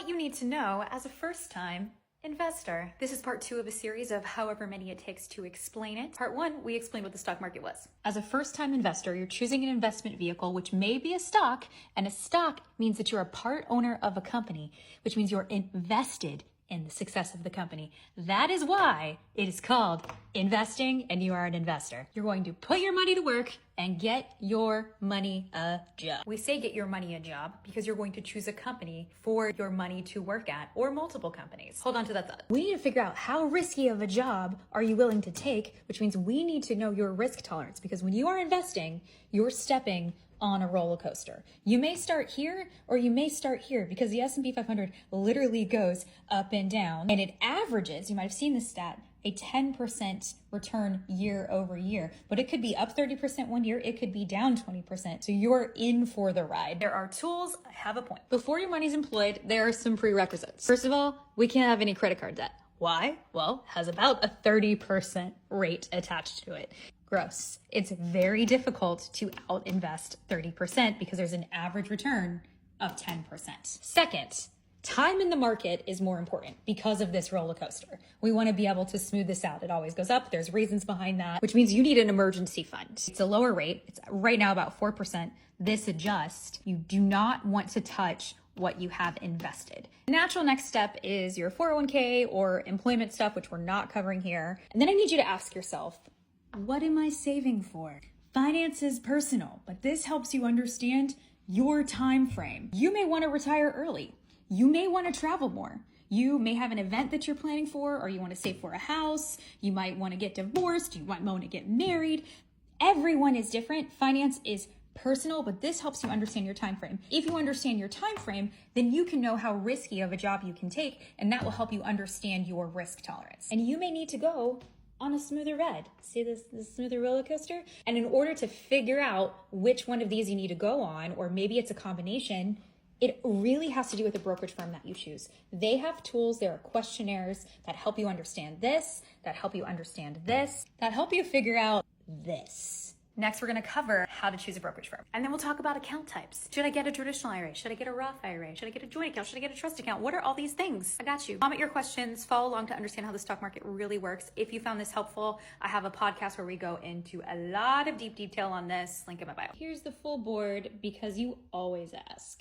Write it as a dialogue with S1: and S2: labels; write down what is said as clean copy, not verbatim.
S1: what you need to know as a first-time investor. This is part 2 of a series of however many it takes to explain it. Part 1, we explained what the stock market was. As a first-time investor, you're choosing an investment vehicle, which may be a stock, and a stock means that you're a part owner of a company, which means you're invested in the success of the company. That is why it is called investing, and you are an investor. You're going to put your money to work and get your money a job. We say get your money a job because you're going to choose a company for your money to work at, or multiple companies. Hold on to that thought. We need to figure out how risky of a job are you willing to take, which means we need to know your risk tolerance, because when you are investing, you're stepping on a roller coaster. You may start here or you may start here, because the S&P 500 literally goes up and down, and it averages, you might have seen this stat, a 10% return year over year, but it could be up 30% one year, it could be down 20%. So you're in for the ride. There are tools, I have a point. Before your money's employed, there are some prerequisites. First of all, we can't have any credit card debt. Why? Well, it has about a 30% rate attached to it. Gross. It's very difficult to out-invest 30% because there's an average return of 10%. Second, time in the market is more important because of this roller coaster. We want to be able to smooth this out. It always goes up. There's reasons behind that, which means you need an emergency fund. It's a lower rate. It's right now about 4%. This adjusts. You do not want to touch what you have invested. The natural next step is your 401k or employment stuff, which we're not covering here. And then I need you to ask yourself, what am I saving for? Finance is personal, but this helps you understand your time frame. You may want to retire early. You may want to travel more. You may have an event that you're planning for, or you want to save for a house. You might want to get divorced. You might want to get married. Everyone is different. Finance is personal, but this helps you understand your time frame. If you understand your time frame, then you can know how risky of a job you can take, and that will help you understand your risk tolerance. And you may need to go on a smoother ride. See this smoother roller coaster? And in order to figure out which one of these you need to go on, or maybe it's a combination, it really has to do with the brokerage firm that you choose. They have tools, there are questionnaires that help you understand this, that help you understand this, that help you figure out this. Next, we're gonna cover how to choose a brokerage firm. And then we'll talk about account types. Should I get a traditional IRA? Should I get a Roth IRA? Should I get a joint account? Should I get a trust account? What are all these things? I got you. Comment your questions, follow along to understand how the stock market really works. If you found this helpful, I have a podcast where we go into a lot of deep detail on this. Link in my bio. Here's the full board because you always ask.